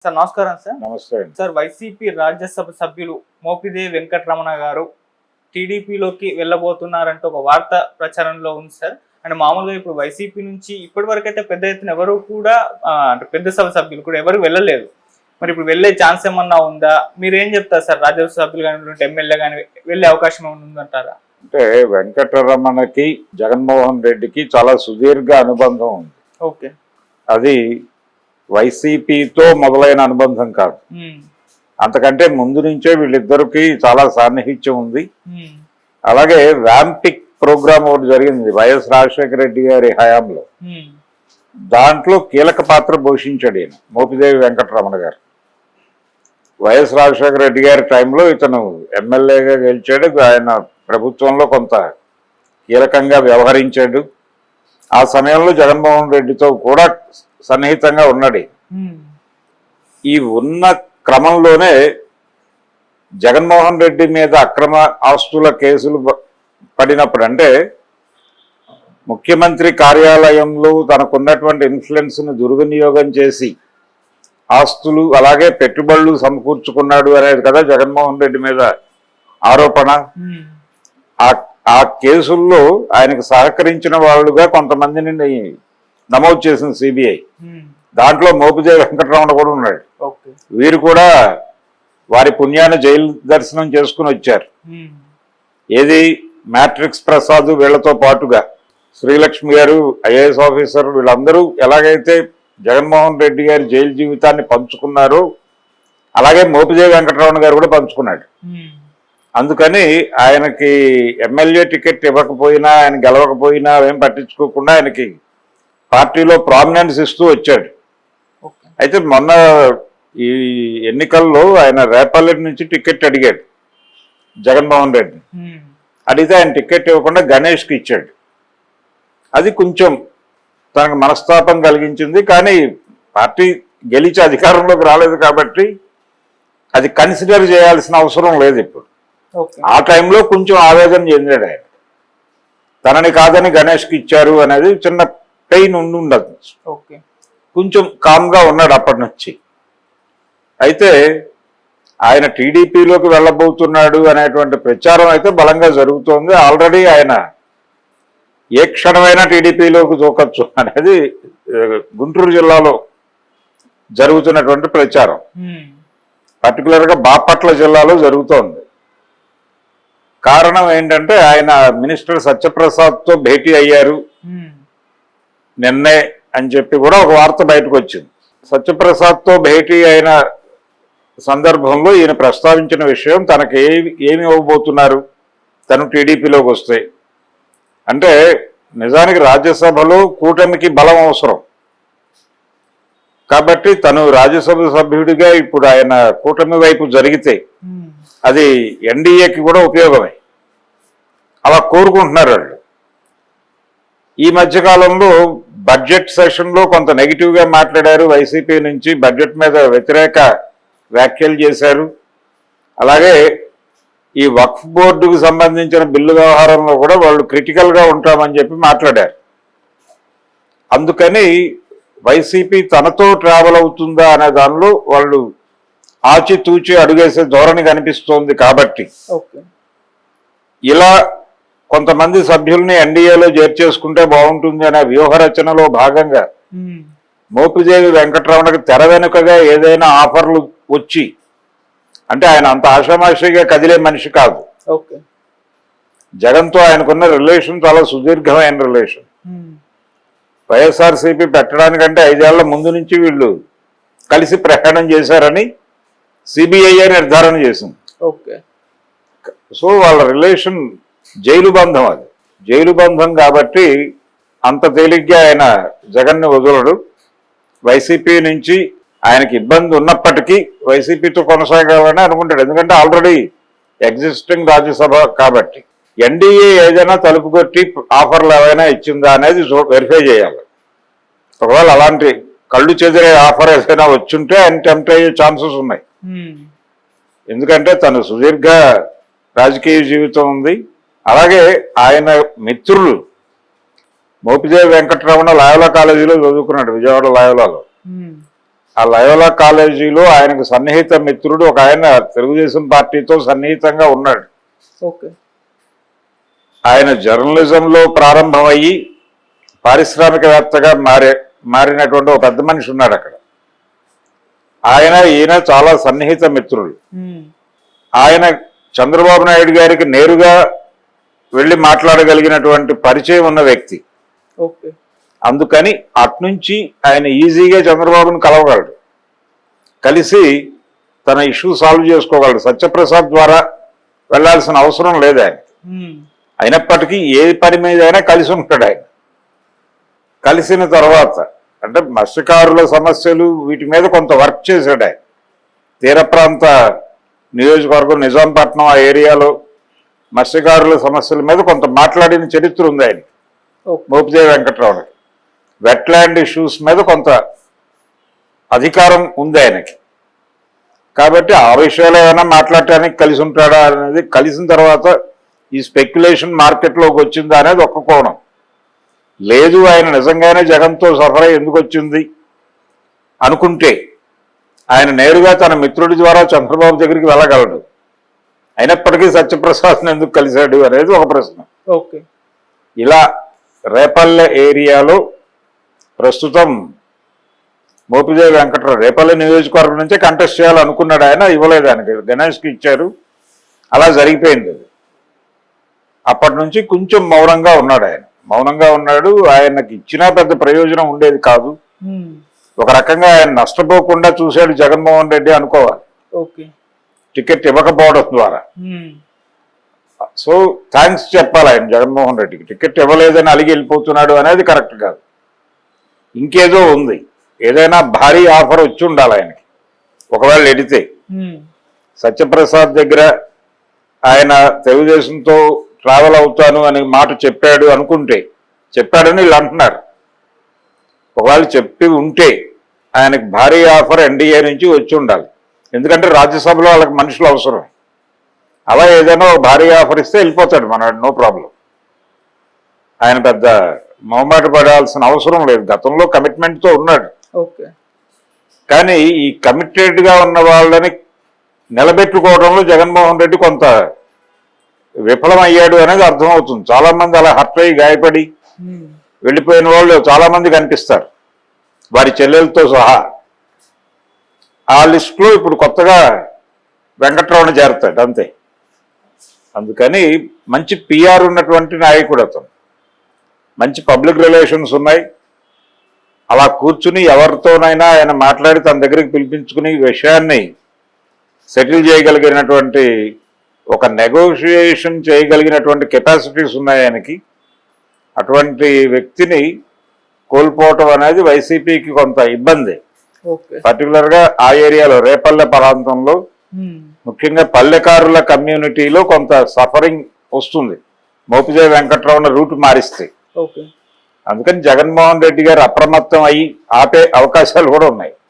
Sir నమస్కారం sir. నమస్తే. Sir YCP Rajya Sabha సభ్యులు మోపిదేవి వెంకటరమణ గారు టీడీపీలోకి వెళ్ళబోతున్నారంటే ఒక వార్త ప్రచారంలో ఉంది సార్. అండ్ మామూలుగా ఇప్పుడు వైసీపీ నుంచి ఇప్పటి వరకు అయితే పెద్ద ఎత్తున ఎవరు కూడా అంటే పెద్ద సభ సభ్యులు కూడా ఎవరు వెళ్ళలేదు. మరి ఇప్పుడు వెళ్ళే ఛాన్స్ ఏమన్నా ఉందా? మీరు ఏం చెప్తారు సార్? రాజ్యసభ సభ్యులు కానీ ఎమ్మెల్యే కానీ వెళ్ళే అవకాశం ఏమైనా ఉందంటారా? అంటే వెంకటరమణకి జగన్మోహన్ రెడ్డికి చాలా సుదీర్ఘ అనుబంధం ఉంది. ఓకే. అది వైసీపీతో మొదలైన అనుబంధం కాదు, అంతకంటే ముందు నుంచే వీళ్ళిద్దరికి చాలా సాన్నిహిత్యం ఉంది. అలాగే ర్యాంపిక్ ప్రోగ్రామ్ ఒకటి జరిగింది వైఎస్ రాజశేఖర రెడ్డి గారి హయాంలో. దాంట్లో కీలక పాత్ర పోషించాడు ఈయన మోపిదేవి వెంకటరమణ గారు. వైఎస్ రాజశేఖర రెడ్డి గారి టైంలో ఇతను ఎమ్మెల్యేగా గెలిచాడు. ఆయన ప్రభుత్వంలో కొంత కీలకంగా వ్యవహరించాడు. ఆ సమయంలో జగన్మోహన్ రెడ్డితో కూడా సన్నిహితంగా ఉన్నాడు. ఈ ఉన్న క్రమంలోనే జగన్మోహన్ రెడ్డి మీద అక్రమ ఆస్తుల కేసులు పడినప్పుడు, అంటే ముఖ్యమంత్రి కార్యాలయంలో తనకున్నటువంటి ఇన్ఫ్లుయెన్స్ను దుర్వినియోగం చేసి ఆస్తులు అలాగే పెట్టుబడులు సమకూర్చుకున్నాడు అనేది కదా జగన్మోహన్ రెడ్డి మీద ఆరోపణ. ఆ కేసుల్లో ఆయనకు సహకరించిన వాళ్ళుగా కొంతమందిని నమోదు చేసింది సిబిఐ. దాంట్లో మోపిదేవి వెంకటరమణ కూడా ఉన్నాడు. వీరు కూడా వారి పుణ్యాన్ని జైలు దర్శనం చేసుకుని వచ్చారు. ఏది మ్యాట్రిక్స్ ప్రసాద్ వీళ్లతో పాటుగా శ్రీలక్ష్మి గారు ఐఏఎస్ ఆఫీసర్, వీళ్ళందరూ ఎలాగైతే జగన్మోహన్ రెడ్డి గారి జైలు జీవితాన్ని పంచుకున్నారో అలాగే మోపిదేవి వెంకటరమణ గారు కూడా పంచుకున్నాడు. అందుకని ఆయనకి ఎమ్మెల్యే టికెట్ ఇవ్వకపోయినా, ఆయన గెలవకపోయినా ఏం పట్టించుకోకుండా ఆయనకి పార్టీలో ప్రామినెన్స్ ఇస్తూ వచ్చాడు. అయితే మొన్న ఈ ఎన్నికల్లో ఆయన రేపల్లెటి నుంచి టికెట్ అడిగాడు జగన్మోహన్ రెడ్డి. అడిగితే ఆయన టికెట్ ఇవ్వకుండా గణేష్కి ఇచ్చాడు. అది కొంచెం తనకు మనస్తాపం కలిగించింది. కానీ పార్టీ గెలిచి అధికారంలోకి రాలేదు కాబట్టి అది కన్సిడర్ చేయాల్సిన అవసరం లేదు ఇప్పుడు. ఆ టైంలో కొంచెం ఆవేదన చెందాడు ఆయన. తనని కాదని గణేష్కి ఇచ్చారు అనేది చిన్న పెయిన్ ఉండదు. కొంచెం కామ్గా ఉన్నాడు అప్పటి నుంచి. అయితే ఆయన టీడీపీలోకి వెళ్ళబోతున్నాడు అనేటువంటి ప్రచారం అయితే బలంగా జరుగుతోంది. ఆల్రెడీ ఆయన ఏ క్షణమైనా టీడీపీలోకి దూకొచ్చు అనేది గుంటూరు జిల్లాలో జరుగుతున్నటువంటి ప్రచారం. పర్టికులర్గా బాపట్ల జిల్లాలో జరుగుతోంది. కారణం ఏంటంటే ఆయన మినిస్టర్ సత్యప్రసాద్తో భేటీ అయ్యారు నిన్నే అని చెప్పి కూడా ఒక వార్త బయటకు వచ్చింది. సత్యప్రసాద్తో భేటీ అయిన సందర్భంలో ఈయన ప్రస్తావించిన విషయం తనకి ఏమి ఇవ్వబోతున్నారు తను టీడీపీలోకి వస్తే. అంటే నిజానికి రాజ్యసభలో కూటమికి బలం అవసరం కాబట్టి తను రాజ్యసభ సభ్యుడిగా ఇప్పుడు ఆయన కూటమి వైపు జరిగితే అది ఎన్డీఏకి కూడా ఉపయోగమే. అలా కోరుకుంటున్నారు వాళ్ళు. ఈ మధ్యకాలంలో బడ్జెట్ సెషన్లో కొంత నెగిటివ్గా మాట్లాడారు. వైసీపీ నుంచి బడ్జెట్ మీద వ్యతిరేక వ్యాఖ్యలు చేశారు. అలాగే ఈ వక్ఫ్ బోర్డుకు సంబంధించిన బిల్లు వ్యవహారంలో కూడా వాళ్ళు క్రిటికల్గా ఉంటామని చెప్పి మాట్లాడారు. అందుకని వైసీపీ తనతో ట్రావెల్ అవుతుందా అనే దానిలో వాళ్ళు ఆచితూచి అడుగేసే ధోరణి కనిపిస్తోంది. కాబట్టి ఇలా కొంతమంది సభ్యుల్ని ఎన్డీఏలో చేర్చేసుకుంటే బాగుంటుంది అనే వ్యూహరచనలో భాగంగా మోపిదేవి వెంకటరమణకి తెర వెనుకగా ఏదైనా ఆఫర్లు వచ్చి, అంటే ఆయన అంత ఆషామాషిగా కదిలే మనిషి కాదు. జగన్తో ఆయనకున్న రిలేషన్ చాలా సుదీర్ఘమైన రిలేషన్. వైఎస్ఆర్సీపీ పెట్టడానికంటే 5 ఏళ్ల ముందు నుంచి వీళ్ళు కలిసి ప్రయాణం చేశారని సిబిఐ నిర్ధారణ చేసింది. సో వాళ్ళ రిలేషన్ జైలు బంధం. అది జైలు బంధం కాబట్టి అంత తేలిగ్గా ఆయన జగన్ని వదలడు. వైసీపీ నుంచి ఆయనకి ఇబ్బంది ఉన్నప్పటికీ వైసీపీతో కొనసాగాలని అనుకుంటాడు. ఎందుకంటే ఆల్రెడీ ఎగ్జిస్టింగ్ రాజ్యసభ కాబట్టి. ఎన్డీఏ ఏదైనా తలుపు కొట్టి ఆఫర్లు ఏవైనా ఇచ్చిందా అనేది వెరిఫై చేయాలి. ఒకవేళ అలాంటి కళ్ళు చెదిరే ఆఫర్ ఏదైనా వచ్చుంటే ఆయన టెంప్ట్ అయ్యే ఛాన్సెస్ ఉన్నాయి. ఎందుకంటే తను సుదీర్ఘ రాజకీయ జీవితం ఉంది. అలాగే ఆయన మిత్రులు మోపిదేవి వెంకటరమణ లాయోలా కాలేజీలో చదువుకున్నాడు, విజయవాడ లాయోలాలో. ఆ లయోలా కాలేజీలో ఆయనకు సన్నిహిత మిత్రుడు ఒక ఆయన తెలుగుదేశం పార్టీతో సన్నిహితంగా ఉన్నాడు. ఓకే. ఆయన జర్నలిజంలో ప్రారంభమయ్యి పారిశ్రామికవేత్తగా మారినటువంటి ఒక పెద్ద మనిషి ఉన్నాడు అక్కడ. ఈయన చాలా సన్నిహిత మిత్రులు. ఆయన చంద్రబాబు నాయుడు గారికి నేరుగా వెళ్ళి మాట్లాడగలిగినటువంటి పరిచయం ఉన్న వ్యక్తి. ఓకే. అందుకని అట్నుంచి ఆయన ఈజీగా చంద్రబాబును కలవగలడు, కలిసి తన ఇష్యూ సాల్వ్ చేసుకోగలడు. సత్యప్రసాద్ ద్వారా వెళ్లాల్సిన అవసరం లేదు ఆయన. అయినప్పటికీ ఏ పని మీద అయినా కలిసి ఉంటాడు ఆయన. కలిసిన తర్వాత అంటే మత్స్యకారుల సమస్యలు వీటి మీద కొంత వర్క్ చేశాడు ఆయన. తీర ప్రాంత నియోజకవర్గం నిజాంపట్నం ఆ ఏరియాలో మత్స్యకారుల సమస్యల మీద కొంత మాట్లాడిన చరిత్ర ఉంది ఆయన మోపిదేవి వెంకట్రావుకి. వెట్లాండ్ ఇష్యూస్ మీద కొంత అధికారం ఉంది ఆయనకి. కాబట్టి ఆ విషయాలు ఏమైనా మాట్లాడటానికి కలిసి ఉంటాడా అనేది, కలిసిన తర్వాత ఈ స్పెక్యులేషన్ మార్కెట్లోకి వచ్చిందా అనేది ఒక్క కోణం. లేదు ఆయన నిజంగానే జగన్తో సఫర్ ఎందుకు వచ్చింది అనుకుంటే ఆయన నేరుగా తన మిత్రుడి ద్వారా చంద్రబాబు దగ్గరికి వెళ్ళగలడు. అయినప్పటికీ సత్యప్రసాద్ని ఎందుకు కలిశాడు అనేది ఒక ప్రశ్న. ఓకే. ఇలా రేపల్లె ఏరియాలో ప్రస్తుతం మోపిదేవి వెంకట్రావు రేపల్లె నియోజకవర్గం నుంచే కంటెస్ట్ చేయాలనుకున్నాడు ఆయన, ఇవ్వలేదు ఆయనకి, గణేష్కి ఇచ్చారు. అలా జరిగిపోయింది. అప్పటి నుంచి కొంచెం మౌనంగా ఉన్నాడు ఆయన. మౌనంగా ఉన్నాడు. ఆయనకి ఇచ్చినా పెద్ద ప్రయోజనం ఉండేది కాదు. ఒక రకంగా ఆయన నష్టపోకుండా చూశాడు జగన్మోహన్ రెడ్డి అనుకోవాలి, టికెట్ ఇవ్వకపోవడం ద్వారా. సో థ్యాంక్స్ చెప్పాలి ఆయన జగన్మోహన్ రెడ్డికి. టికెట్ ఇవ్వలేదని అలిగి వెళ్ళిపోతున్నాడు అనేది కరెక్ట్ కాదు. ఇంకేదో ఉంది, ఏదైనా భారీ ఆఫర్ వచ్చి ఉండాలి ఆయనకి ఒకవేళ ఎడితే. సత్యప్రసాద్ దగ్గర ఆయన తెలుగుదేశంతో ట్రావెల్ అవుతాను అనే మాట చెప్పాడు అనుకుంటే, చెప్పాడని వీళ్ళు అంటున్నారు. ఒకవేళ చెప్పి ఉంటే ఆయనకు భారీ ఆఫర్ ఎన్డీఏ నుంచి వచ్చి ఉండాలి. ఎందుకంటే రాజ్యసభలో వాళ్ళకి మనుషులు అవసరం. అలా ఏదైనా భారీ ఆఫర్ ఇస్తే వెళ్ళిపోతాడు మనవాడు, నో ప్రాబ్లం. ఆయన పెద్ద మొహమాట పడాల్సిన అవసరం లేదు. గతంలో కమిట్మెంట్తో ఉన్నాడు. కానీ ఈ కమిటెడ్గా ఉన్న వాళ్ళని నిలబెట్టుకోవడంలో జగన్మోహన్ రెడ్డి కొంత విఫలమయ్యాడు అనేది అర్థమవుతుంది. చాలా మంది అలా హర్ట్ అయ్యి గాయపడి వెళ్ళిపోయిన వాళ్ళు చాలా మంది కనిపిస్తారు, వారి చెల్లెలతో సహా. ఆ లిస్టులో ఇప్పుడు కొత్తగా వెంకట్రావుని చేరుతాడు అంతే. అందుకని మంచి పిఆర్ ఉన్నటువంటి నాయకుడు అతను, మంచి పబ్లిక్ రిలేషన్స్ ఉన్నాయి. అలా కూర్చుని ఎవరితోనైనా ఆయన మాట్లాడి తన దగ్గరికి పిలిపించుకుని విషయాన్ని సెటిల్ చేయగలిగినటువంటి, ఒక నెగోషియేషన్ చేయగలిగినటువంటి కెపాసిటీస్ ఉన్నాయి ఆయనకి. అటువంటి వ్యక్తిని కోల్పోవటం అనేది వైసీపీకి కొంత ఇబ్బంది. పర్టికులర్గా ఆ ఏరియాలో రేపల్లె ప్రాంతంలో ముఖ్యంగా పల్లెకారుల కమ్యూనిటీలో కొంత సఫరింగ్ వస్తుంది మోపిదేవి వెంకట్రావుని రూట్ మారిస్తే. అందుకని జగన్మోహన్ రెడ్డి గారు అప్రమత్తం అయ్యి ఆపే అవకాశాలు కూడా ఉన్నాయి.